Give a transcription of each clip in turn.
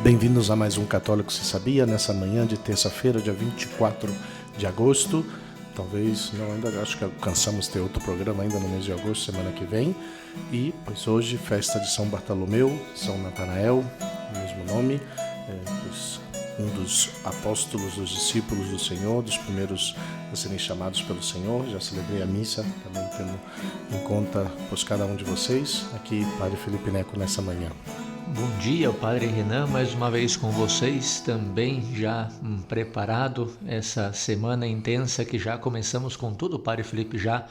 Bem-vindos a mais um Católico Se Sabia, nessa manhã de terça-feira, dia 24 de agosto. Talvez, não, ainda acho que alcançamos ter outro programa ainda no mês de agosto, semana que vem. E, pois hoje, festa de São Bartolomeu, São Natanael, mesmo nome, um dos apóstolos, dos discípulos do Senhor, dos primeiros a serem chamados pelo Senhor. Já celebrei a missa, também tendo em conta, pois, cada um de vocês. Aqui, Padre Felipe Neco, nessa manhã. Bom dia, Padre Renan, mais uma vez com vocês, também já preparado essa semana intensa que já começamos com tudo. O Padre Felipe já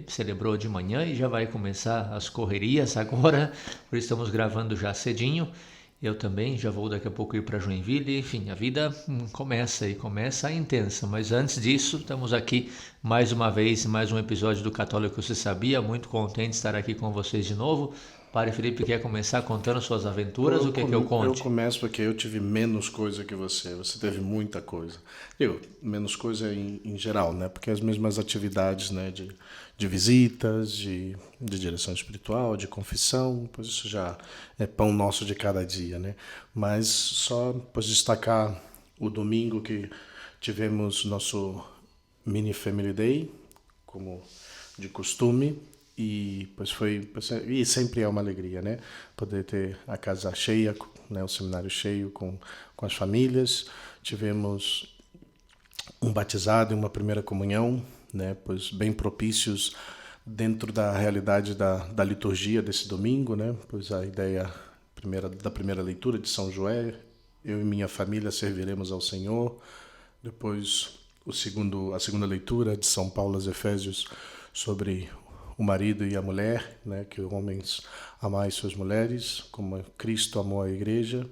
celebrou de manhã e já vai começar as correrias agora, por isso estamos gravando já cedinho. Eu também já vou daqui a pouco ir para Joinville, enfim, a vida começa intensa, mas antes disso estamos aqui mais uma vez, mais um episódio do Católico Se Sabia, muito contente de estar aqui com vocês de novo. Padre Felipe quer começar contando suas aventuras, o que é que eu conte? Eu começo porque eu tive menos coisa que você teve muita coisa. Menos coisa em geral, né? Porque as mesmas atividades, né, de visitas, de direção espiritual, de confissão, pois isso já é pão nosso de cada dia, né? Mas só pois, destacar o domingo que tivemos nosso mini Family Day, como de costume. E sempre é uma alegria, né? Poder ter a casa cheia, né? O seminário cheio com as famílias. Tivemos um batizado e uma primeira comunhão, né? Pois bem propícios dentro da realidade da liturgia desse domingo, né? Pois a ideia da primeira leitura de São Joé, eu e minha família serviremos ao Senhor. Depois a segunda leitura de São Paulo aos Efésios sobre o marido e a mulher, né, que homens amai suas mulheres, como Cristo amou a igreja,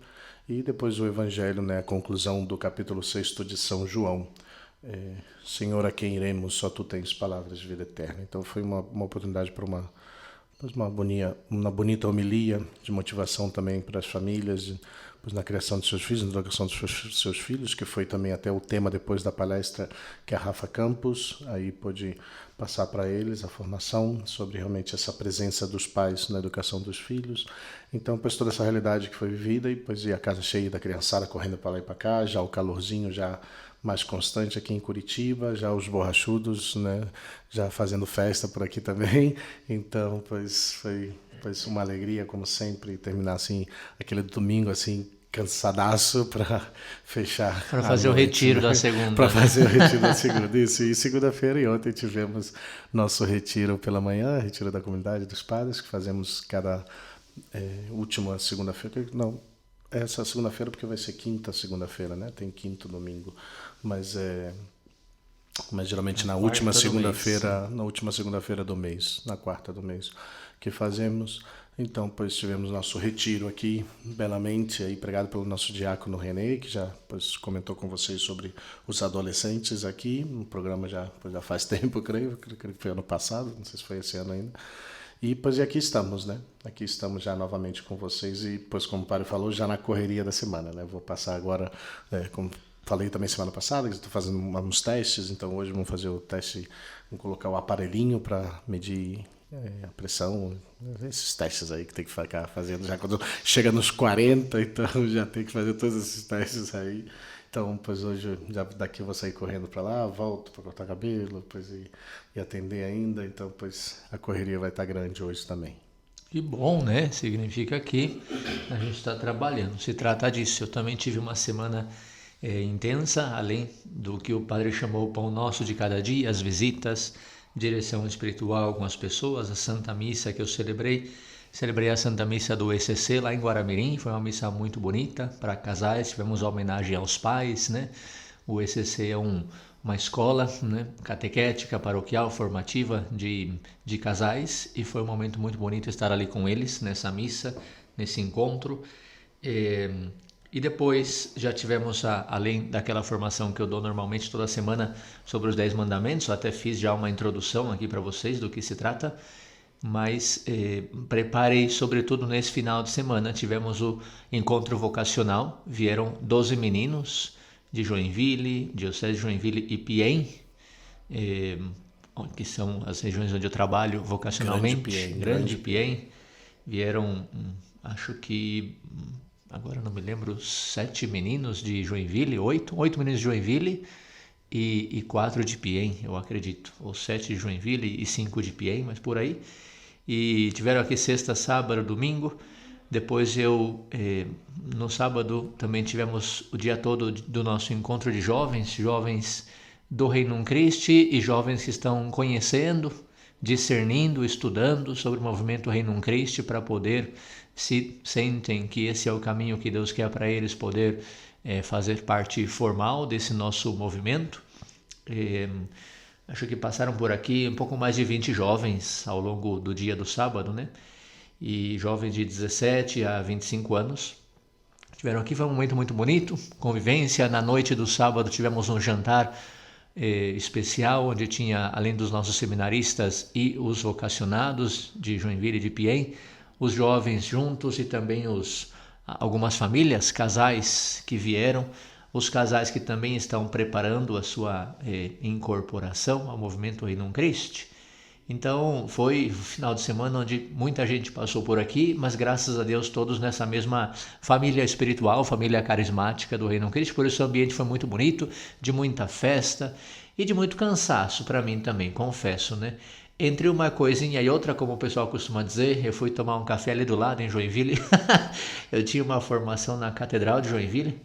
e depois o Evangelho, né, a conclusão do capítulo 6 de São João. Senhor, a quem iremos, só tu tens palavras de vida eterna. Então foi uma oportunidade para uma bonita homilia de motivação também para as famílias, na criação de seus filhos, na educação dos seus filhos, que foi também até o tema depois da palestra que a Rafa Campos aí pôde passar para eles a formação sobre realmente essa presença dos pais na educação dos filhos. Então, pois toda essa realidade que foi vivida, e pois a casa cheia da criançada correndo para lá e para cá, já o calorzinho já mais constante aqui em Curitiba, já os borrachudos, né, já fazendo festa por aqui também. Então, pois foi uma alegria, como sempre, terminar assim aquele domingo assim cansadaço para fechar para fazer o retiro da segunda. Para fazer o retiro da segunda, isso. E segunda-feira e ontem tivemos nosso retiro pela manhã, retiro da comunidade dos padres, que fazemos cada última segunda-feira. Não, essa segunda-feira porque vai ser quinta segunda-feira, né? Tem quinto domingo, mas geralmente na última segunda-feira do mês, na quarta do mês que fazemos. Então, pois tivemos nosso retiro aqui, belamente, aí pregado pelo nosso diácono René, que já pois, comentou com vocês sobre os adolescentes aqui, no programa já faz tempo, creio que foi ano passado, não sei se foi esse ano ainda. E pois aqui estamos, né? Aqui estamos já novamente com vocês e, pois como o padre falou, já na correria da semana, né? Vou passar agora, como falei também semana passada, que estou fazendo uns testes, então hoje vamos fazer o teste, vamos colocar o aparelhinho para medir a pressão, esses testes aí que tem que ficar fazendo já quando chega nos 40, então já tem que fazer todos esses testes aí. Então, pois hoje, já daqui eu vou sair correndo para lá, volto para cortar cabelo, pois e atender ainda, então, pois a correria vai estar grande hoje também. Que bom, né? Significa que a gente está trabalhando. Se trata disso. Eu também tive uma semana intensa, além do que o padre chamou o pão nosso de cada dia, as visitas, direção espiritual com as pessoas, a Santa Missa que eu celebrei. Celebrei a Santa Missa do ECC lá em Guaramirim, foi uma missa muito bonita para casais, tivemos uma homenagem aos pais, né? O ECC é uma escola, né, catequética, paroquial, formativa de casais, e foi um momento muito bonito estar ali com eles nessa missa, nesse encontro. E depois já tivemos, além daquela formação que eu dou normalmente toda semana sobre os 10 mandamentos, eu até fiz já uma introdução aqui para vocês do que se trata, mas preparei sobretudo nesse final de semana. Tivemos o encontro vocacional, vieram 12 meninos de Joinville, Diocese de Joinville e Piém, que são as regiões onde eu trabalho vocacionalmente. Grande Piém. Vieram, acho que agora não me lembro, 7 meninos de Joinville, 8 meninos de Joinville e 4 de Piem, eu acredito, ou 7 de Joinville e 5 de Piem, mas por aí. E tiveram aqui sexta, sábado, domingo. Depois no sábado também tivemos o dia todo do nosso encontro de jovens do Reino Christi e jovens que estão conhecendo, discernindo, estudando sobre o movimento Reino Christi para poder, se sentem que esse é o caminho que Deus quer para eles, poder fazer parte formal desse nosso movimento. Acho que passaram por aqui um pouco mais de 20 jovens ao longo do dia do sábado, né? E jovens de 17 a 25 anos. Tiveram aqui, foi um momento muito bonito, convivência. Na noite do sábado tivemos um jantar especial, onde tinha, além dos nossos seminaristas e os vocacionados de Joinville e de Piem, os jovens juntos e também algumas famílias, casais que vieram, os casais que também estão preparando a sua incorporação ao movimento Reino Christi. Então foi um final de semana onde muita gente passou por aqui, mas graças a Deus todos nessa mesma família espiritual, família carismática do Reino Christi. Por isso o ambiente foi muito bonito, de muita festa e de muito cansaço para mim também, confesso, né? Entre uma coisinha e outra, como o pessoal costuma dizer, eu fui tomar um café ali do lado em Joinville. Eu tinha uma formação na Catedral de Joinville,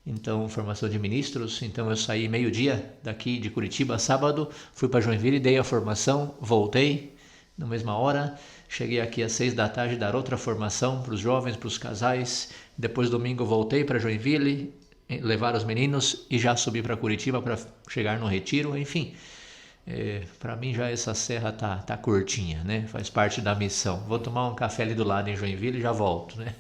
então formação de ministros, então eu saí meio-dia daqui de Curitiba, sábado, fui para Joinville, dei a formação, voltei na mesma hora, cheguei aqui às 6 da tarde dar outra formação para os jovens, para os casais, depois domingo voltei para Joinville, levar os meninos e já subi para Curitiba para chegar no retiro, enfim, para mim já essa serra tá curtinha, né? Faz parte da missão. Vou tomar um café ali do lado em Joinville e já volto, né?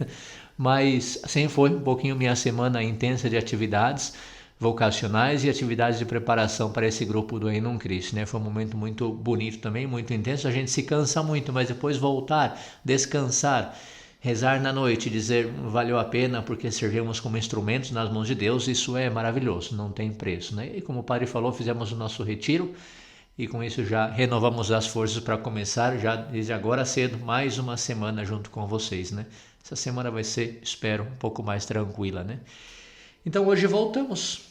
Mas assim foi um pouquinho minha semana intensa de atividades vocacionais e atividades de preparação para esse grupo do Reino Christi, né? Foi um momento muito bonito também, muito intenso. A gente se cansa muito, mas depois voltar, descansar, rezar na noite, dizer valeu a pena porque servimos como instrumentos nas mãos de Deus, isso é maravilhoso, não tem preço, né? E como o padre falou, fizemos o nosso retiro e com isso já renovamos as forças para começar já desde agora cedo mais uma semana junto com vocês, né? Essa semana vai ser, espero, um pouco mais tranquila, né? Então hoje voltamos,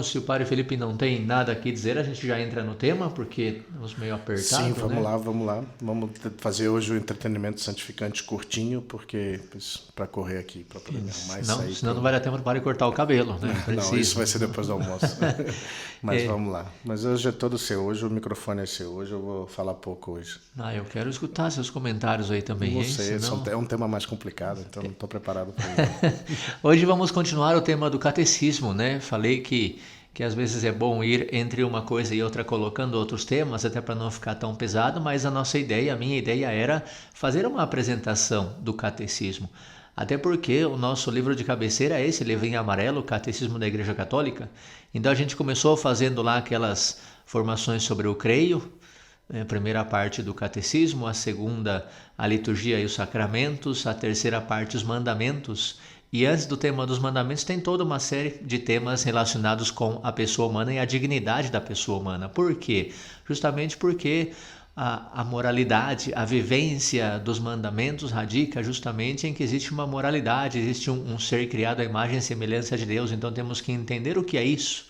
se o padre Felipe não tem nada aqui a dizer, a gente já entra no tema, porque estamos meio apertados. Sim, vamos né? lá. Vamos fazer hoje o entretenimento santificante curtinho, porque para correr aqui, para poder me arrumar e sair. Senão não vai dar tempo para cortar o cabelo, né? Não, isso vai ser depois do almoço. Mas vamos lá. Mas hoje é todo seu, hoje o microfone é seu, hoje eu vou falar pouco hoje. Eu quero escutar seus comentários aí também. Não sei, é um tema mais complicado, então não estou preparado para isso. Hoje vamos continuar o tema do catecismo, né? Falei que às vezes é bom ir entre uma coisa e outra colocando outros temas, até para não ficar tão pesado, mas a minha ideia era fazer uma apresentação do catecismo. Até porque o nosso livro de cabeceira é esse livro em amarelo, o Catecismo da Igreja Católica. Então a gente começou fazendo lá aquelas formações sobre o creio, a primeira parte do catecismo, a segunda a liturgia e os sacramentos, a terceira parte os mandamentos. E antes do tema dos mandamentos tem toda uma série de temas relacionados com a pessoa humana e a dignidade da pessoa humana. Por quê? Justamente porque a moralidade, a vivência dos mandamentos radica justamente em que existe uma moralidade, existe um ser criado à imagem e semelhança de Deus. Então temos que entender o que é isso.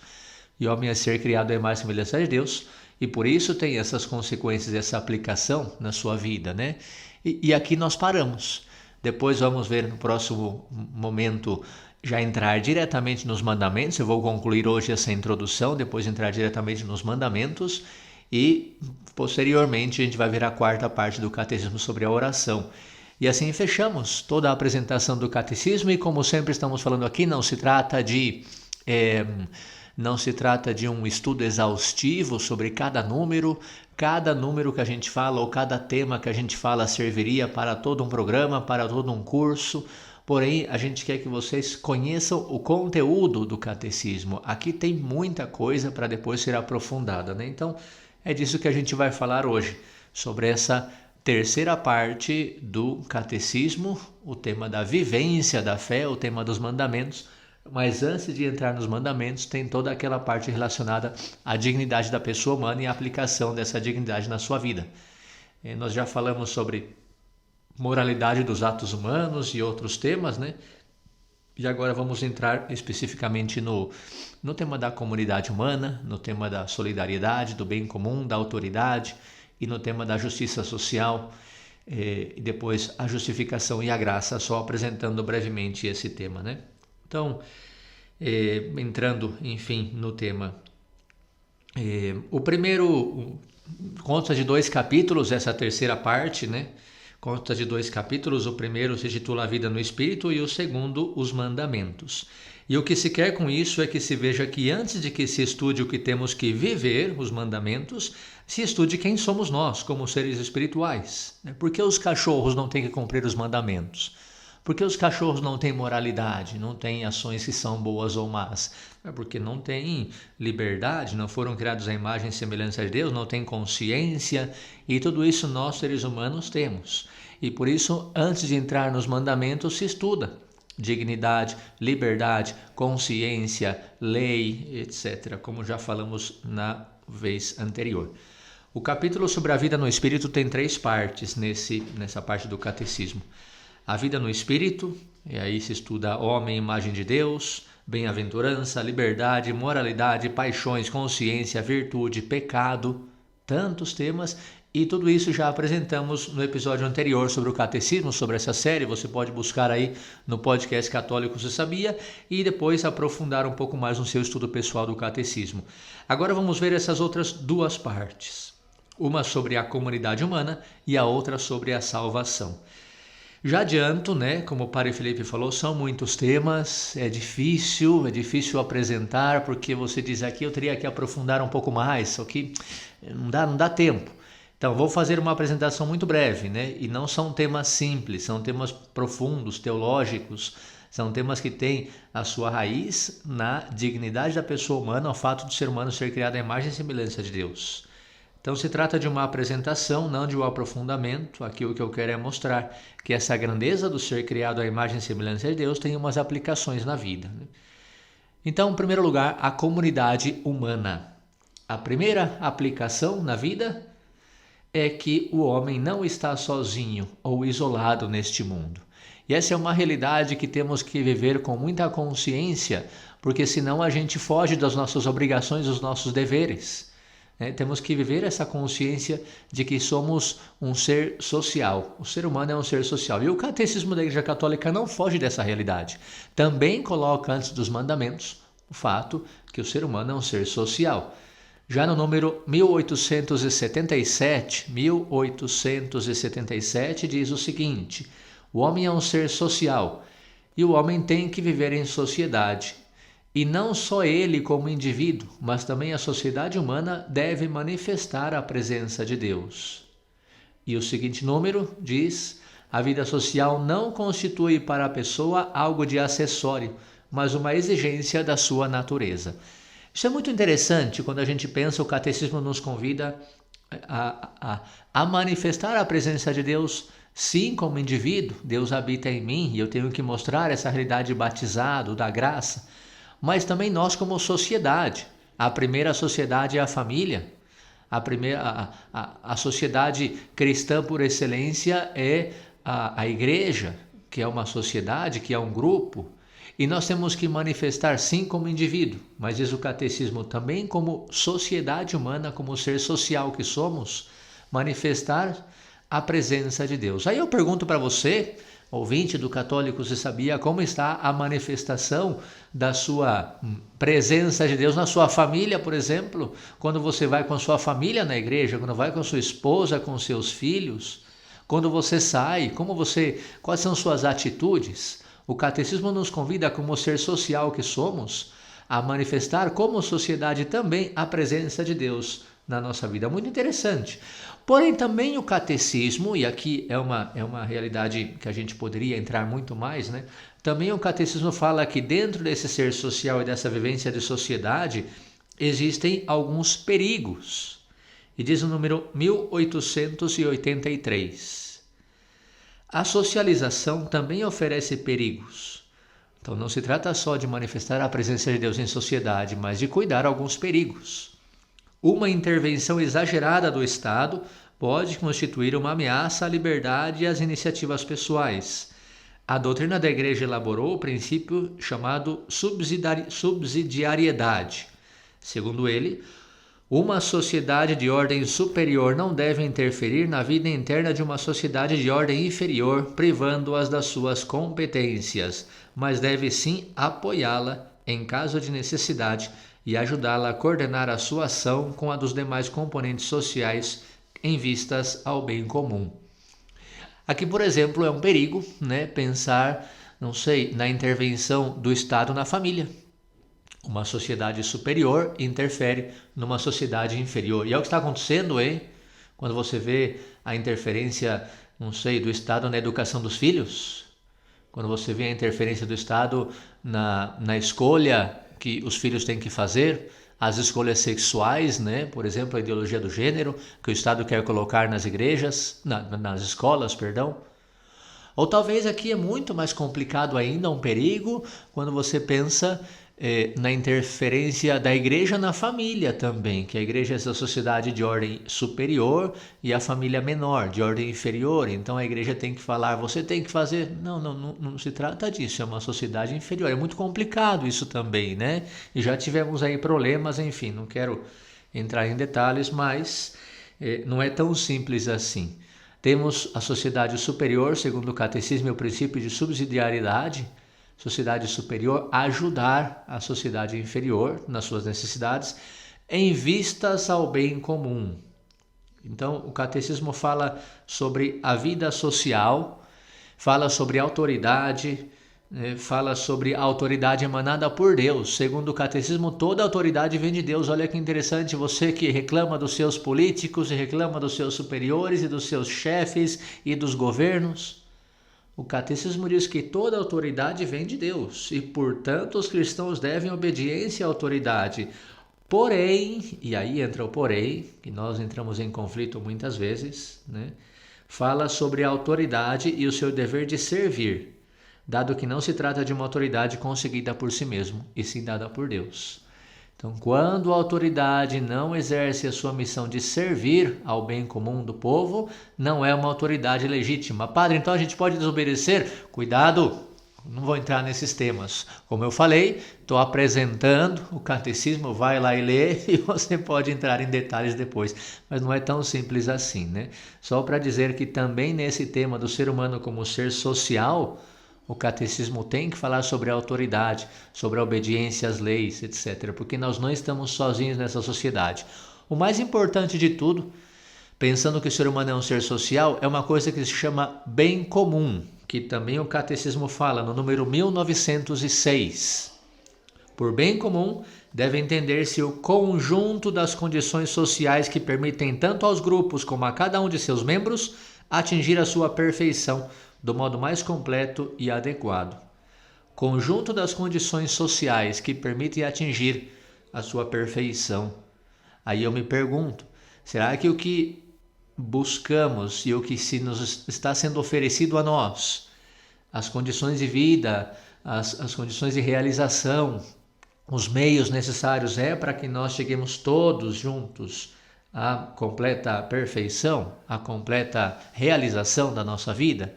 E o homem é ser criado à imagem e semelhança de Deus, e por isso tem essas consequências, essa aplicação na sua vida, né? E aqui nós paramos. Depois vamos ver no próximo momento já entrar diretamente nos mandamentos. Eu vou concluir hoje essa introdução, depois entrar diretamente nos mandamentos e posteriormente a gente vai ver a quarta parte do catecismo sobre a oração. E assim fechamos toda a apresentação do catecismo e como sempre estamos falando aqui, não se trata de um estudo exaustivo sobre cada número que a gente fala ou cada tema que a gente fala serviria para todo um programa, para todo um curso. Porém, a gente quer que vocês conheçam o conteúdo do catecismo. Aqui tem muita coisa para depois ser aprofundada, né? Então, é disso que a gente vai falar hoje, sobre essa terceira parte do catecismo, o tema da vivência da fé, o tema dos mandamentos. Mas antes de entrar nos mandamentos, tem toda aquela parte relacionada à dignidade da pessoa humana e a aplicação dessa dignidade na sua vida. Nós já falamos sobre moralidade dos atos humanos e outros temas, né? E agora vamos entrar especificamente no tema da comunidade humana, no tema da solidariedade, do bem comum, da autoridade e no tema da justiça social, e depois a justificação e a graça, só apresentando brevemente esse tema, né? Então, entrando, enfim, no tema. O primeiro consta de 2 capítulos, essa terceira parte, né? Consta de 2 capítulos, o primeiro se intitula A Vida no Espírito e o segundo, Os Mandamentos. E o que se quer com isso é que se veja que antes de que se estude o que temos que viver, os mandamentos, se estude quem somos nós como seres espirituais. Por que os cachorros não têm que cumprir os mandamentos? Por que os cachorros não têm moralidade, não têm ações que são boas ou más? É porque não têm liberdade, não foram criados à imagem e semelhança de Deus, não têm consciência, e tudo isso nós, seres humanos, temos. E por isso, antes de entrar nos mandamentos, se estuda dignidade, liberdade, consciência, lei, etc., como já falamos na vez anterior. O capítulo sobre a vida no Espírito tem 3 partes nessa parte do catecismo. A vida no Espírito, e aí se estuda homem, imagem de Deus, bem-aventurança, liberdade, moralidade, paixões, consciência, virtude, pecado, tantos temas, e tudo isso já apresentamos no episódio anterior sobre o catecismo, sobre essa série. Você pode buscar aí no podcast Católico Você Sabia e depois aprofundar um pouco mais no seu estudo pessoal do catecismo. Agora vamos ver essas outras 2 partes, uma sobre a comunidade humana e a outra sobre a salvação. Já adianto, né, como o Padre Felipe falou, são muitos temas, é difícil apresentar, porque você diz aqui eu teria que aprofundar um pouco mais, só que não dá tempo. Então, vou fazer uma apresentação muito breve, né, e não são temas simples, são temas profundos, teológicos, são temas que têm a sua raiz na dignidade da pessoa humana, ao fato de ser humano ser criado à imagem e semelhança de Deus. Então se trata de uma apresentação, não de um aprofundamento. Aqui o que eu quero é mostrar que essa grandeza do ser criado à imagem e semelhança de Deus tem umas aplicações na vida. Então, em primeiro lugar, a comunidade humana. A primeira aplicação na vida é que o homem não está sozinho ou isolado neste mundo. E essa é uma realidade que temos que viver com muita consciência, porque senão a gente foge das nossas obrigações, dos nossos deveres. Temos que viver essa consciência de que somos um ser social. O ser humano é um ser social. E o Catecismo da Igreja Católica não foge dessa realidade. Também coloca antes dos mandamentos o fato que o ser humano é um ser social. Já no número 1877 diz o seguinte: o homem é um ser social e o homem tem que viver em sociedade. E não só ele como indivíduo, mas também a sociedade humana deve manifestar a presença de Deus. E o seguinte número diz: a vida social não constitui para a pessoa algo de acessório, mas uma exigência da sua natureza. Isso é muito interessante quando a gente pensa, o catecismo nos convida a manifestar a presença de Deus, sim, como indivíduo. Deus habita em mim e eu tenho que mostrar essa realidade de batizado, da graça. Mas também nós como sociedade. A primeira sociedade é a família. A sociedade cristã por excelência é a igreja, que é uma sociedade, que é um grupo. E nós temos que manifestar sim como indivíduo, mas diz o catecismo também como sociedade humana, como ser social que somos, manifestar a presença de Deus. Aí eu pergunto para você, ouvinte do Católico Você Sabia, como está a manifestação da sua presença de Deus na sua família, por exemplo? Quando você vai com a sua família na igreja, quando vai com a sua esposa, com seus filhos, quando você sai, quais são suas atitudes? O catecismo nos convida, como ser social que somos, a manifestar como sociedade também a presença de Deus na nossa vida. Muito interessante. Porém, também o catecismo, e aqui é uma realidade que a gente poderia entrar muito mais, né? Também o catecismo fala que dentro desse ser social e dessa vivência de sociedade existem alguns perigos. E diz o número 1883. A socialização também oferece perigos. Então não se trata só de manifestar a presença de Deus em sociedade, mas de cuidar alguns perigos. Uma intervenção exagerada do Estado pode constituir uma ameaça à liberdade e às iniciativas pessoais. A doutrina da igreja elaborou o princípio chamado subsidiariedade. Segundo ele, uma sociedade de ordem superior não deve interferir na vida interna de uma sociedade de ordem inferior, privando-as das suas competências, mas deve sim apoiá-la em caso de necessidade e ajudá-la a coordenar a sua ação com a dos demais componentes sociais em vistas ao bem comum. Aqui, por exemplo, é um perigo, pensar, na intervenção do Estado na família. Uma sociedade superior interfere numa sociedade inferior. E é o que está acontecendo, hein? Quando você vê a interferência, do Estado na educação dos filhos, quando você vê a interferência do Estado na escolha que os filhos têm que fazer, as escolhas sexuais, por exemplo, a ideologia do gênero, que o Estado quer colocar nas igrejas, nas escolas, perdão. Ou talvez aqui é muito mais complicado ainda, um perigo, quando você pensa na interferência da igreja na família também, que a igreja é essa sociedade de ordem superior e a família menor, de ordem inferior. Então a igreja tem que falar, você tem que fazer. Não se trata disso, é uma sociedade inferior. É muito complicado isso também, E já tivemos aí problemas, enfim, não quero entrar em detalhes, mas não é tão simples assim. Temos a sociedade superior, segundo o catecismo, e o princípio de subsidiariedade, sociedade superior ajudar a sociedade inferior nas suas necessidades em vistas ao bem comum. Então, o catecismo fala sobre a vida social, fala sobre autoridade, fala sobre a autoridade emanada por Deus. Segundo o catecismo, toda autoridade vem de Deus. Olha que interessante, você que reclama dos seus políticos e reclama dos seus superiores e dos seus chefes e dos governos. O catecismo diz que toda autoridade vem de Deus e, portanto, os cristãos devem obediência à autoridade. Porém, e aí entra o porém, que nós entramos em conflito muitas vezes, fala sobre a autoridade e o seu dever de servir, dado que não se trata de uma autoridade conseguida por si mesmo, e sim dada por Deus. Então, quando a autoridade não exerce a sua missão de servir ao bem comum do povo, não é uma autoridade legítima. Padre, então a gente pode desobedecer? Cuidado, não vou entrar nesses temas. Como eu falei, estou apresentando o catecismo, vai lá e lê e você pode entrar em detalhes depois. Mas não é tão simples assim, Só para dizer que também nesse tema do ser humano como ser social, o catecismo tem que falar sobre a autoridade, sobre a obediência às leis, etc. Porque nós não estamos sozinhos nessa sociedade. O mais importante de tudo, pensando que o ser humano é um ser social, é uma coisa que se chama bem comum, que também o catecismo fala no número 1906. Por bem comum, deve entender-se o conjunto das condições sociais que permitem tanto aos grupos como a cada um de seus membros atingir a sua perfeição do modo mais completo e adequado. Conjunto das condições sociais que permitem atingir a sua perfeição. Aí eu me pergunto, será que o que buscamos e o que nos está sendo oferecido a nós, as condições de vida, as condições de realização, os meios necessários para que nós cheguemos todos juntos à completa perfeição, à completa realização da nossa vida?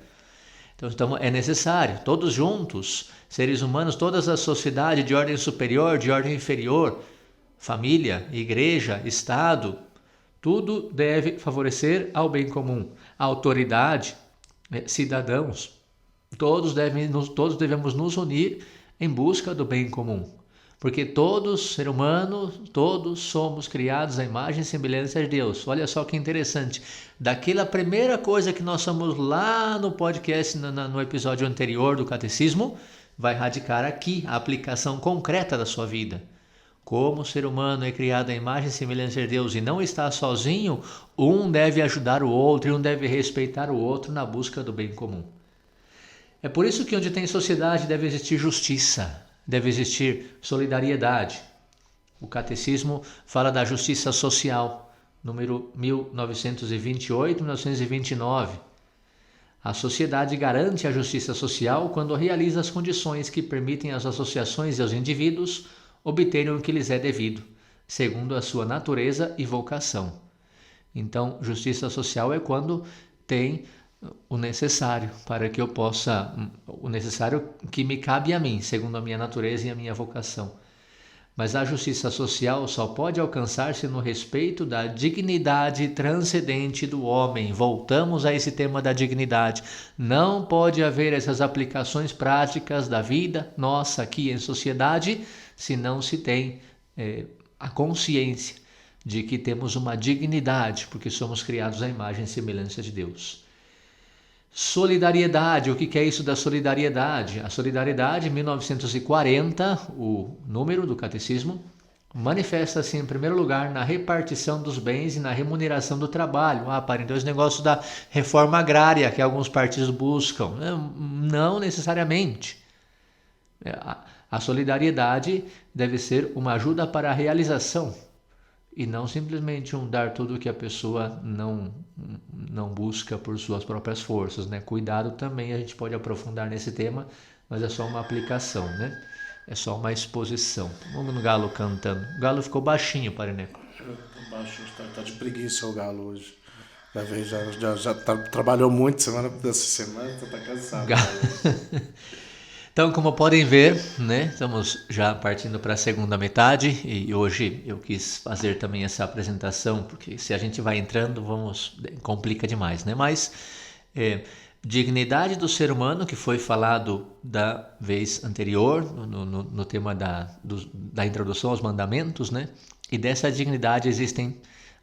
Então é necessário, todos juntos, seres humanos, toda a sociedade de ordem superior, de ordem inferior, família, igreja, Estado, tudo deve favorecer ao bem comum. A autoridade, cidadãos, todos devemos nos unir em busca do bem comum. Porque todos, ser humano, todos somos criados à imagem e semelhança de Deus. Olha só que interessante. Daquela primeira coisa que nós somos lá no podcast, no episódio anterior do Catecismo, vai radicar aqui a aplicação concreta da sua vida. Como o ser humano é criado à imagem e semelhança de Deus e não está sozinho, um deve ajudar o outro e um deve respeitar o outro na busca do bem comum. É por isso que onde tem sociedade deve existir justiça. Deve existir solidariedade. O catecismo fala da justiça social, número 1928-1929. A sociedade garante a justiça social quando realiza as condições que permitem às associações e aos indivíduos obterem o que lhes é devido, segundo a sua natureza e vocação. Então, justiça social é quando tem o necessário para que eu possa, o necessário que me cabe a mim, segundo a minha natureza e a minha vocação. Mas a justiça social só pode alcançar-se no respeito da dignidade transcendente do homem. Voltamos a esse tema da dignidade. Não pode haver essas aplicações práticas da vida nossa aqui em sociedade se não se tem a consciência de que temos uma dignidade, porque somos criados à imagem e semelhança de Deus. Solidariedade, o que é isso da solidariedade? A solidariedade, 1940, o número do catecismo, manifesta-se em primeiro lugar na repartição dos bens e na remuneração do trabalho. Para então esse negócio da reforma agrária que alguns partidos buscam. Não necessariamente. A solidariedade deve ser uma ajuda para a realização e não simplesmente um dar tudo que a pessoa não busca por suas próprias forças, né? Cuidado também, a gente pode aprofundar nesse tema, mas é só uma aplicação, né? É só uma exposição. Vamos no galo cantando. O galo ficou baixinho, Parineco. Baixo, tá de preguiça o galo hoje. Já trabalhou muito dessa semana, então tá cansado. Então, como podem ver, né, estamos já partindo para a segunda metade e hoje eu quis fazer também essa apresentação, porque se a gente vai entrando, complica demais, né? Mas dignidade do ser humano, que foi falado da vez anterior, no tema da introdução aos mandamentos, né? E dessa dignidade existem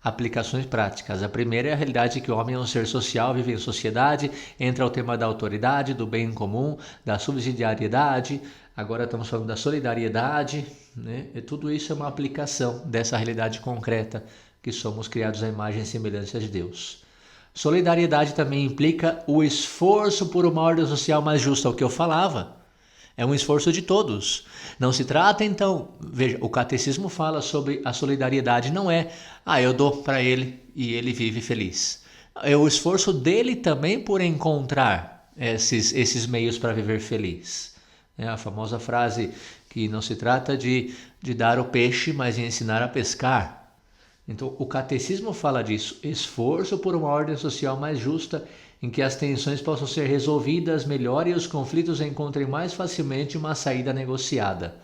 aplicações práticas. A primeira é a realidade de que o homem é um ser social, vive em sociedade, entra o tema da autoridade, do bem comum, da subsidiariedade, agora estamos falando da solidariedade, né? E tudo isso é uma aplicação dessa realidade concreta que somos criados à imagem e semelhança de Deus. Solidariedade também implica o esforço por uma ordem social mais justa, o que eu falava. É um esforço de todos. Não se trata, então, veja, o catecismo fala sobre a solidariedade, não é, eu dou para ele e ele vive feliz. É o esforço dele também por encontrar esses meios para viver feliz. É a famosa frase que não se trata de dar o peixe, mas de ensinar a pescar. Então, o catecismo fala disso, esforço por uma ordem social mais justa, em que as tensões possam ser resolvidas melhor e os conflitos encontrem mais facilmente uma saída negociada.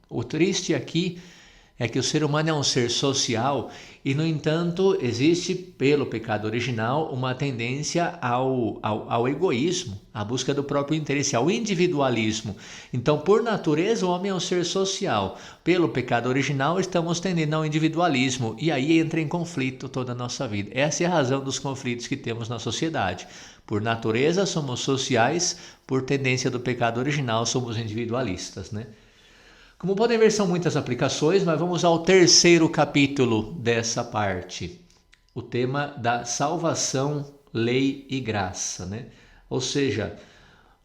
O triste aqui é que o ser humano é um ser social e, no entanto, existe, pelo pecado original, uma tendência ao egoísmo, à busca do próprio interesse, ao individualismo. Então, por natureza, o homem é um ser social. Pelo pecado original, estamos tendendo ao individualismo e aí entra em conflito toda a nossa vida. Essa é a razão dos conflitos que temos na sociedade. Por natureza, somos sociais, por tendência do pecado original, somos individualistas, né? Como podem ver, são muitas aplicações, mas vamos ao terceiro capítulo dessa parte. O tema da salvação, lei e graça, né? Ou seja,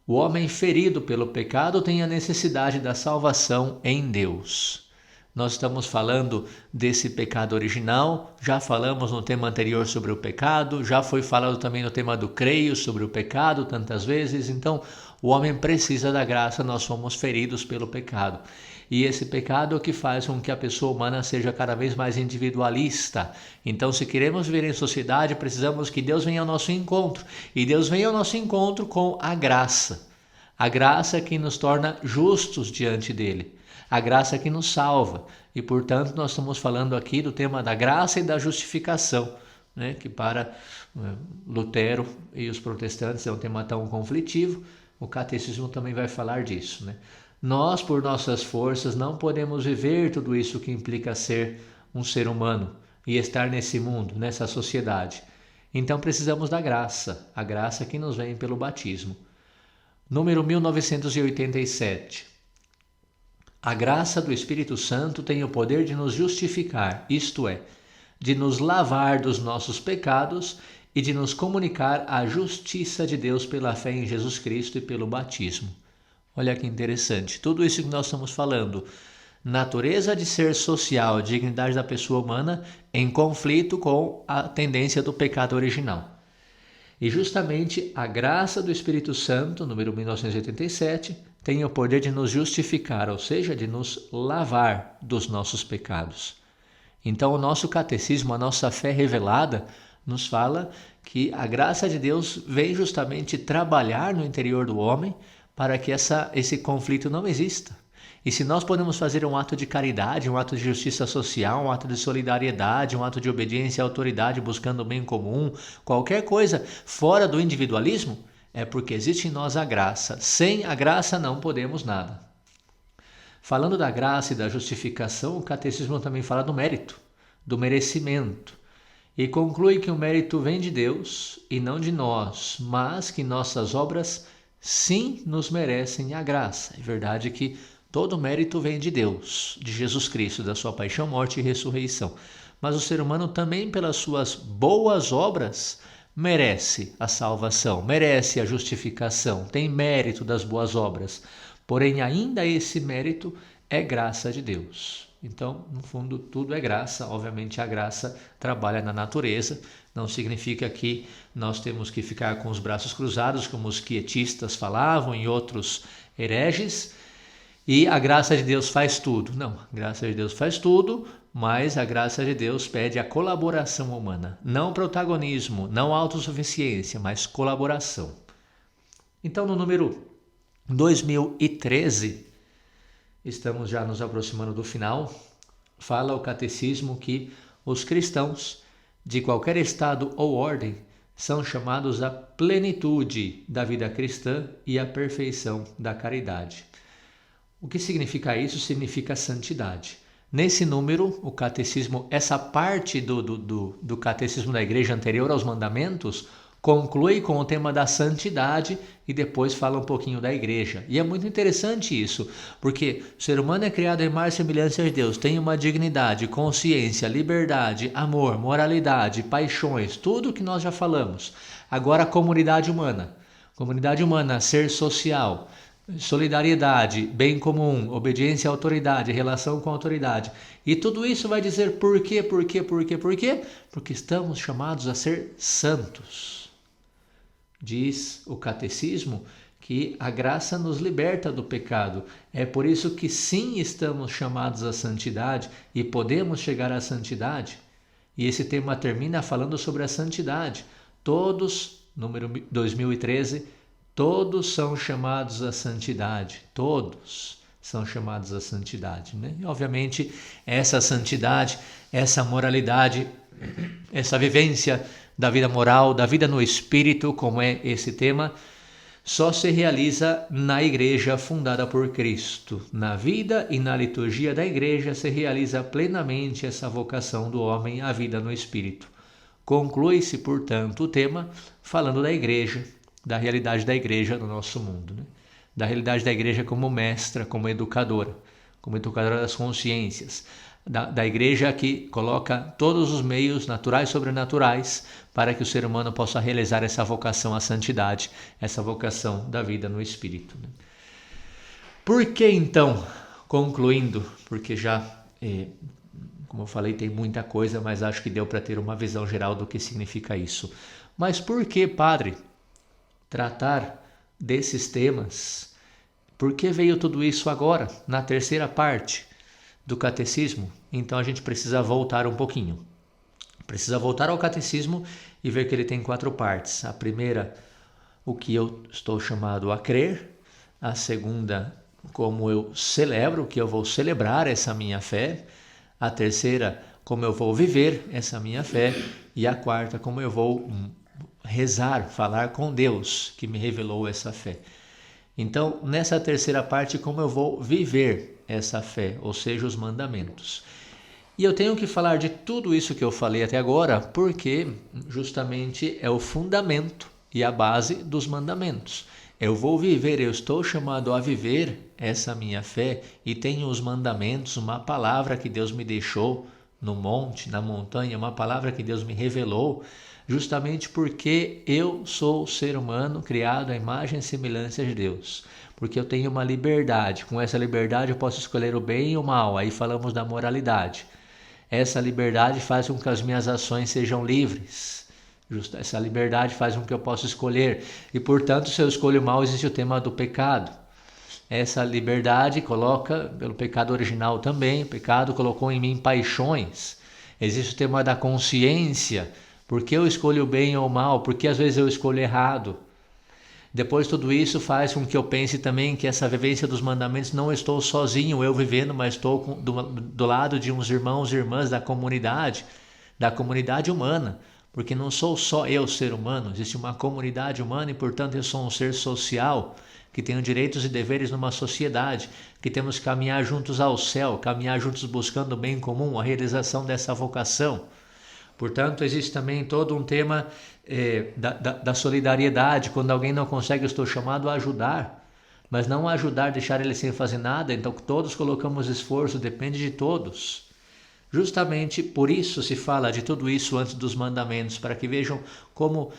o homem ferido pelo pecado tem a necessidade da salvação em Deus. Nós estamos falando desse pecado original, já falamos no tema anterior sobre o pecado, já foi falado também no tema do creio sobre o pecado tantas vezes. Então, o homem precisa da graça, nós fomos feridos pelo pecado. E esse pecado é o que faz com que a pessoa humana seja cada vez mais individualista. Então, se queremos viver em sociedade, precisamos que Deus venha ao nosso encontro. E Deus vem ao nosso encontro com a graça. A graça que nos torna justos diante dele. A graça que nos salva. E, portanto, nós estamos falando aqui do tema da graça e da justificação, né? Que para Lutero e os protestantes é um tema tão conflitivo. O catecismo também vai falar disso, né? Nós, por nossas forças, não podemos viver tudo isso que implica ser um ser humano e estar nesse mundo, nessa sociedade. Então precisamos da graça, a graça que nos vem pelo batismo. Número 1987. A graça do Espírito Santo tem o poder de nos justificar, isto é, de nos lavar dos nossos pecados e de nos comunicar a justiça de Deus pela fé em Jesus Cristo e pelo batismo. Olha que interessante, tudo isso que nós estamos falando, natureza de ser social, dignidade da pessoa humana, em conflito com a tendência do pecado original. E justamente a graça do Espírito Santo, número 1987, tem o poder de nos justificar, ou seja, de nos lavar dos nossos pecados. Então o nosso catecismo, a nossa fé revelada, nos fala que a graça de Deus vem justamente trabalhar no interior do homem para que esse conflito não exista. E se nós podemos fazer um ato de caridade, um ato de justiça social, um ato de solidariedade, um ato de obediência à autoridade, buscando o bem comum, qualquer coisa fora do individualismo, é porque existe em nós a graça. Sem a graça não podemos nada. Falando da graça e da justificação, o catecismo também fala do mérito, do merecimento. E conclui que o mérito vem de Deus e não de nós, mas que nossas obras sim nos merecem a graça. É verdade que todo o mérito vem de Deus, de Jesus Cristo, da sua paixão, morte e ressurreição. Mas o ser humano também, pelas suas boas obras, merece a salvação, merece a justificação, tem mérito das boas obras. Porém, ainda esse mérito é graça de Deus. Então, no fundo, tudo é graça. Obviamente, a graça trabalha na natureza. Não significa que nós temos que ficar com os braços cruzados, como os quietistas falavam e outros hereges. E a graça de Deus faz tudo. Não, a graça de Deus faz tudo, mas a graça de Deus pede a colaboração humana. Não protagonismo, não autossuficiência, mas colaboração. Então, no número 2013, estamos já nos aproximando do final, fala o catecismo que os cristãos de qualquer estado ou ordem são chamados à plenitude da vida cristã e à perfeição da caridade. O que significa isso? Significa santidade. Nesse número, o catecismo, essa parte do catecismo da igreja anterior aos mandamentos, conclui com o tema da santidade e depois fala um pouquinho da igreja. E é muito interessante isso, porque o ser humano é criado em imagem e semelhança de Deus, tem uma dignidade, consciência, liberdade, amor, moralidade, paixões, tudo que nós já falamos. Agora a comunidade humana, ser social, solidariedade, bem comum, obediência à autoridade, relação com a autoridade. E tudo isso vai dizer por quê? Porque estamos chamados a ser santos. Diz o catecismo que a graça nos liberta do pecado. É por isso que sim estamos chamados à santidade e podemos chegar à santidade. E esse tema termina falando sobre a santidade. Todos, número 2013, todos são chamados à santidade. Todos são chamados à santidade, né? E, obviamente, essa santidade, essa moralidade, essa vivência da vida moral, da vida no espírito, como é esse tema, só se realiza na igreja fundada por Cristo. Na vida e na liturgia da igreja se realiza plenamente essa vocação do homem à vida no espírito. Conclui-se, portanto, o tema falando da igreja, da realidade da igreja no nosso mundo, né? Da realidade da igreja como mestra, como educadora das consciências, da igreja que coloca todos os meios naturais e sobrenaturais para que o ser humano possa realizar essa vocação à santidade, essa vocação da vida no Espírito. Por que então, concluindo, porque já, como eu falei, tem muita coisa, mas acho que deu para ter uma visão geral do que significa isso. Mas por que, padre, tratar desses temas? Por que veio tudo isso agora, na terceira parte do catecismo? Então a gente precisa voltar um pouquinho. Precisa voltar ao catecismo e ver que ele tem 4 partes. A primeira, o que eu estou chamado a crer. A segunda, como eu celebro, que eu vou celebrar essa minha fé. A terceira, como eu vou viver essa minha fé. E a quarta, como eu vou rezar, falar com Deus que me revelou essa fé. Então, nessa terceira parte, como eu vou viver essa fé, ou seja, os mandamentos. E eu tenho que falar de tudo isso que eu falei até agora, porque justamente é o fundamento e a base dos mandamentos. Eu vou viver, eu estou chamado a viver essa minha fé e tenho os mandamentos, uma palavra que Deus me deixou no monte, na montanha, uma palavra que Deus me revelou, justamente porque eu sou ser humano criado à imagem e semelhança de Deus. Porque eu tenho uma liberdade. Com essa liberdade eu posso escolher o bem e o mal. Aí falamos da moralidade. Essa liberdade faz com que as minhas ações sejam livres. Essa liberdade faz com que eu possa escolher. E, portanto, se eu escolho mal, existe o tema do pecado. Essa liberdade coloca, pelo pecado original também, o pecado colocou em mim paixões. Existe o tema da consciência, Por que eu escolho o bem ou o mal? Por que às vezes eu escolho errado? Depois tudo isso faz com que eu pense também que essa vivência dos mandamentos não estou sozinho, eu vivendo, mas estou do lado de uns irmãos e irmãs da comunidade humana. Porque não sou só eu ser humano, existe uma comunidade humana e, portanto, eu sou um ser social que tenho direitos e deveres numa sociedade, que temos que caminhar juntos ao céu, caminhar juntos buscando o bem comum, a realização dessa vocação. Portanto, existe também todo um tema da solidariedade. Quando alguém não consegue, eu estou chamado a ajudar, mas não a ajudar, deixar ele sem fazer nada. Então, todos colocamos esforço, depende de todos. Justamente por isso se fala de tudo isso antes dos mandamentos, para que vejam como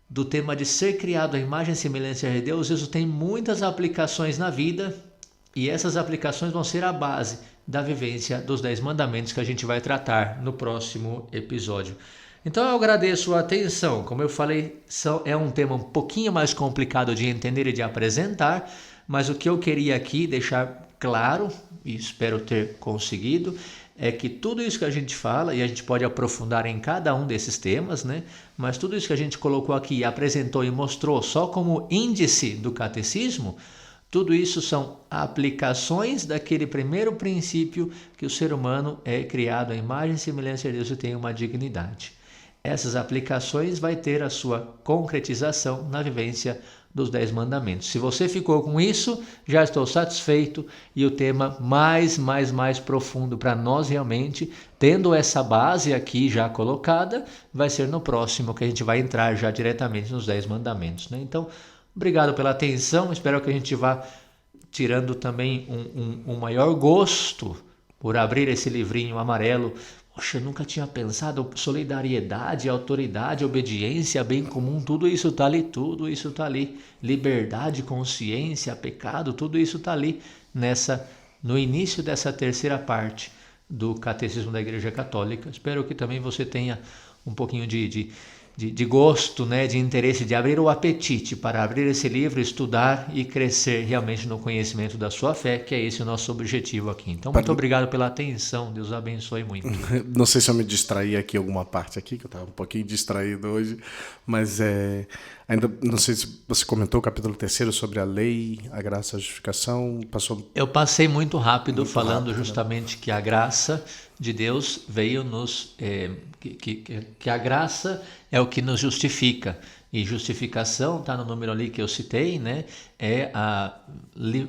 do tema de ser criado à imagem e semelhança de Deus, isso tem muitas aplicações na vida, e essas aplicações vão ser a base da vivência dos 10 mandamentos que a gente vai tratar no próximo episódio. Então eu agradeço a atenção. Como eu falei, é um tema um pouquinho mais complicado de entender e de apresentar, mas o que eu queria aqui deixar claro, e espero ter conseguido, é que tudo isso que a gente fala, e a gente pode aprofundar em cada um desses temas, né? Mas tudo isso que a gente colocou aqui, apresentou e mostrou só como índice do catecismo, tudo isso são aplicações daquele primeiro princípio que o ser humano é criado à imagem e semelhança de Deus e tem uma dignidade. Essas aplicações vai ter a sua concretização na vivência dos 10 mandamentos. Se você ficou com isso, já estou satisfeito, e o tema mais profundo para nós realmente, tendo essa base aqui já colocada, vai ser no próximo que a gente vai entrar já diretamente nos 10 mandamentos, né? Então, obrigado pela atenção, espero que a gente vá tirando também um maior gosto por abrir esse livrinho amarelo. Poxa, eu nunca tinha pensado, solidariedade, autoridade, obediência, bem comum, tudo isso está ali. Liberdade, consciência, pecado, tudo isso está ali no início dessa terceira parte do Catecismo da Igreja Católica. Espero que também você tenha um pouquinho de gosto, né, de interesse, de abrir o apetite para abrir esse livro, estudar e crescer realmente no conhecimento da sua fé, que é esse o nosso objetivo aqui. Então, muito obrigado pela atenção, Deus abençoe muito. Não sei se eu me distraí aqui alguma parte aqui, que eu estava um pouquinho distraído hoje, mas ainda não sei se você comentou o capítulo 3 sobre a lei, a graça, a justificação, passou... Eu passei muito rápido falando justamente que a graça de Deus veio que a graça é o que nos justifica, e justificação está no número ali que eu citei, né? É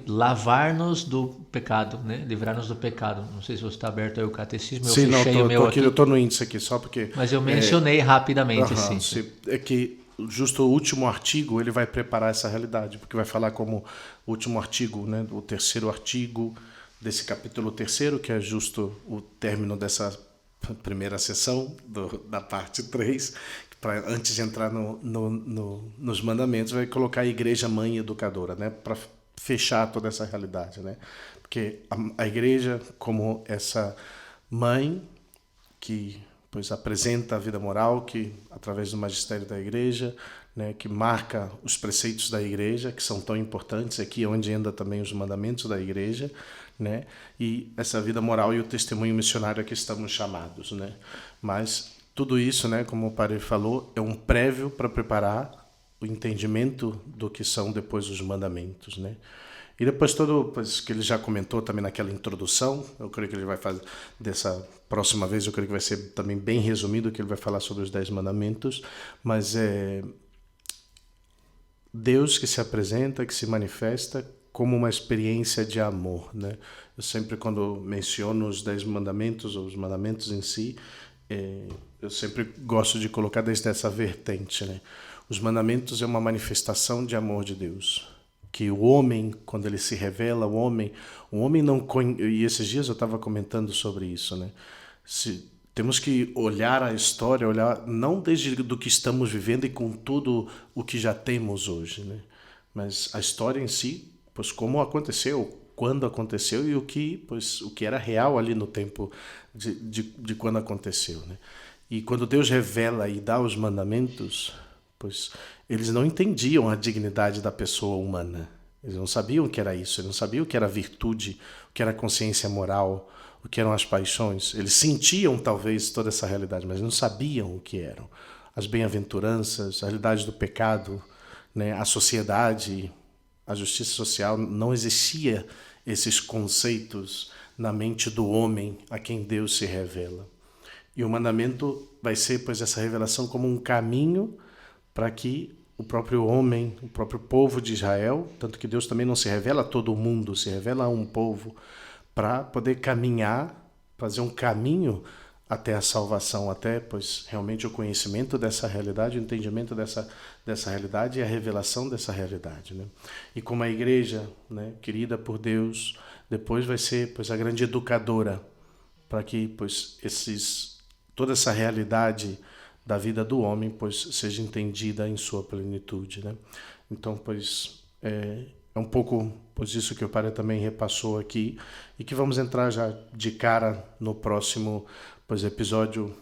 lavar-nos do pecado, né? Livrar-nos do pecado. Não sei se você está aberto aí o catecismo. Sim, eu fechei o meu aqui. Eu estou no índice aqui só porque... Mas eu mencionei rapidamente, sim. É que justo o último artigo ele vai preparar essa realidade, porque vai falar como o último artigo, né? O terceiro artigo desse capítulo 3, que é justo o término dessa primeira sessão da parte 3, antes de entrar nos mandamentos, vai colocar a igreja mãe educadora, né, para fechar toda essa realidade, né? Porque a igreja, como essa mãe que pois apresenta a vida moral, que através do magistério da igreja, né, que marca os preceitos da igreja, que são tão importantes, aqui onde anda também os mandamentos da igreja, né, e essa vida moral e o testemunho missionário a que estamos chamados, né? Mas tudo isso, né, como o padre falou, é um prévio para preparar o entendimento do que são depois os mandamentos, né? E depois pois, que ele já comentou também naquela introdução, eu creio que ele vai fazer dessa próxima vez, eu creio que vai ser também bem resumido, que ele vai falar sobre os 10 mandamentos, mas é Deus que se apresenta, que se manifesta como uma experiência de amor, né? Eu sempre, quando menciono os 10 mandamentos, ou os mandamentos em si, eu sempre gosto de colocar desde essa vertente, né? Os mandamentos é uma manifestação de amor de Deus. Que o homem, quando ele se revela, o homem não conhece, e esses dias eu estava comentando sobre isso, né? Temos que olhar a história, olhar não desde do que estamos vivendo e com tudo o que já temos hoje, né? Mas a história em si, pois como aconteceu, quando aconteceu e o que era real ali no tempo de quando aconteceu, né? E quando Deus revela e dá os mandamentos, pois eles não entendiam a dignidade da pessoa humana. Eles não sabiam o que era isso, eles não sabiam o que era virtude, o que era consciência moral, o que eram as paixões. Eles sentiam talvez toda essa realidade, mas não sabiam o que eram. As bem-aventuranças, a realidade do pecado, né? A sociedade, a justiça social, não existia esses conceitos na mente do homem a quem Deus se revela. E o mandamento vai ser, pois, essa revelação como um caminho para que o próprio homem, o próprio povo de Israel, tanto que Deus também não se revela a todo mundo, se revela a um povo, para poder caminhar, fazer um caminho até a salvação, até, pois, realmente o conhecimento dessa realidade, o entendimento dessa realidade e a revelação dessa realidade, né? E como a igreja, né, querida por Deus, depois vai ser, pois, a grande educadora para que, pois, toda essa realidade da vida do homem, pois, seja entendida em sua plenitude, né? Então, pois, é um pouco, pois, isso que o Padre também repassou aqui, e que vamos entrar já de cara no próximo, pois, episódio,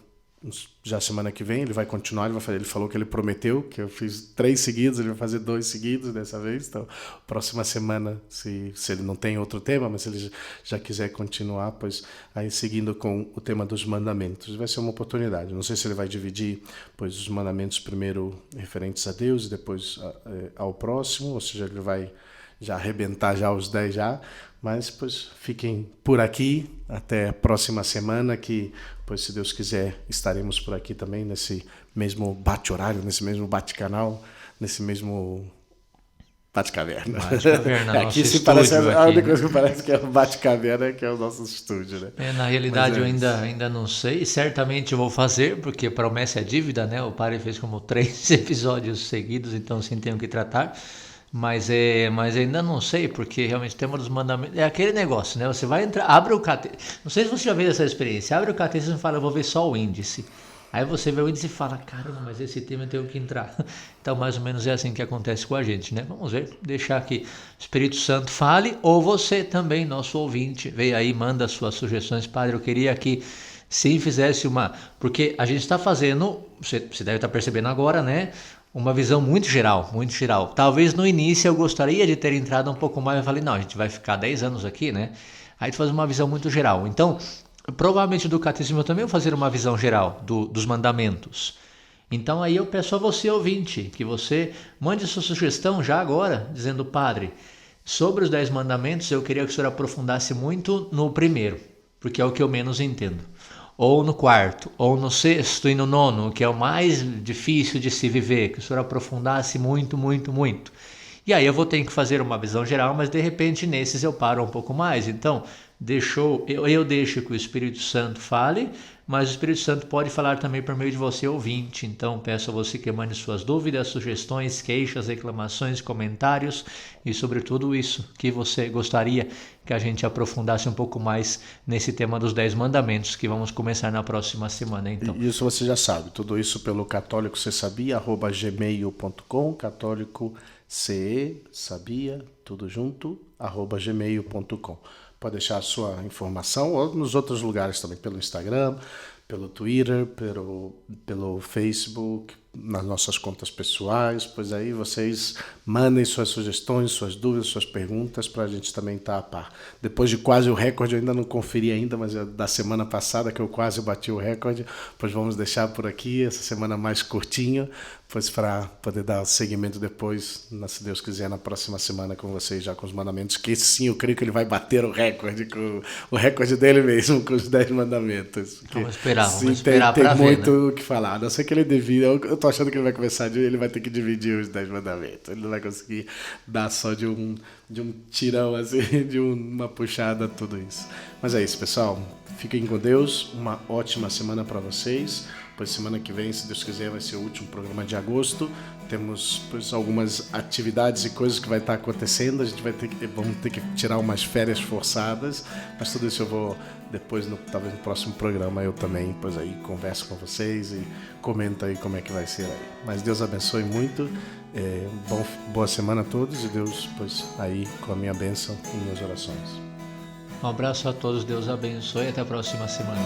já semana que vem. Ele vai continuar, ele falou que ele prometeu, que eu fiz 3 seguidos, ele vai fazer 2 seguidos dessa vez. Então, próxima semana, se ele não tem outro tema, mas se ele já quiser continuar, pois, aí seguindo com o tema dos mandamentos, vai ser uma oportunidade. Não sei se ele vai dividir, pois, os mandamentos primeiro referentes a Deus e depois ao próximo, ou seja, ele vai já arrebentar já os 10 já, mas, pois, fiquem por aqui até a próxima semana, que, pois, se Deus quiser, estaremos por aqui também nesse mesmo bate-horário, nesse mesmo bate-canal, nesse mesmo bate-caverna. Bate-caverna, aqui se parece a única coisa que parece que é o bate-caverna, que é o nosso estúdio, né? Na realidade, eu ainda não sei, certamente eu vou fazer, porque promessa é dívida, né? O Padre fez como 3 episódios seguidos, então sim tenho que tratar. Mas ainda não sei, porque realmente o tema dos mandamentos é aquele negócio, né? Você vai entrar, abre o catecismo. Não sei se você já fez essa experiência. Abre o catecismo e fala, eu vou ver só o índice. Aí você vê o índice e fala, caramba, mas esse tema eu tenho que entrar. Então, mais ou menos é assim que acontece com a gente, né? Vamos ver, deixar que o Espírito Santo fale, ou você também, nosso ouvinte, veio aí, manda suas sugestões. Padre, eu queria que se fizesse uma... Porque a gente está fazendo, você deve estar percebendo agora, né? Uma visão muito geral, muito geral. Talvez no início eu gostaria de ter entrado um pouco mais, eu falei, não, a gente vai ficar 10 anos aqui, né? Aí tu faz uma visão muito geral. Então, provavelmente do catecismo eu também vou fazer uma visão geral dos mandamentos. Então aí eu peço a você, ouvinte, que você mande sua sugestão já agora, dizendo, Padre, sobre os 10 mandamentos eu queria que o senhor aprofundasse muito no primeiro, porque é o que eu menos entendo. Ou no 4º, ou no 6º e no 9º, que é o mais difícil de se viver, que o senhor aprofundasse muito, muito, muito. E aí eu vou ter que fazer uma visão geral, mas de repente nesses eu paro um pouco mais. Então, eu deixo que o Espírito Santo fale, mas o Espírito Santo pode falar também por meio de você, ouvinte. Então, peço a você que mande suas dúvidas, sugestões, queixas, reclamações, comentários e, sobretudo, isso que você gostaria que a gente aprofundasse um pouco mais nesse tema dos 10 mandamentos, que vamos começar na próxima semana. Então. Isso você já sabe, tudo isso pelo católicocesabia@gmail.com, católicocesabia, tudo junto, @gmail.com. Pode deixar a sua informação, ou nos outros lugares também, pelo Instagram, pelo Twitter, pelo Facebook, nas nossas contas pessoais, pois aí vocês mandem suas sugestões, suas dúvidas, suas perguntas, para a gente também estar a par. Depois de quase o recorde, eu ainda não conferi ainda, mas é da semana passada que eu quase bati o recorde, pois vamos deixar por aqui, essa semana mais curtinha, pois para poder dar seguimento depois, se Deus quiser, na próxima semana com vocês, já com os mandamentos, que sim, eu creio que ele vai bater o recorde, o recorde dele mesmo, com os 10 mandamentos. Vamos esperar tem para ver, muito né? o que falar, a não ser que ele divida, eu tô achando que ele vai começar, ele vai ter que dividir os 10 mandamentos, ele não vai conseguir dar só de um tirão, assim, de uma puxada, tudo isso. Mas é isso, pessoal, fiquem com Deus, uma ótima semana para vocês. Pois semana que vem, se Deus quiser, vai ser o último programa de agosto. Temos, pois, algumas atividades e coisas que vai estar acontecendo. A gente vamos ter que tirar umas férias forçadas, mas tudo isso eu vou depois, talvez no próximo programa, eu também, pois aí, converso com vocês e comento aí como é que vai ser aí. Mas Deus abençoe muito, boa semana a todos e Deus, pois, aí com a minha bênção e minhas orações. Um abraço a todos, Deus abençoe e até a próxima semana.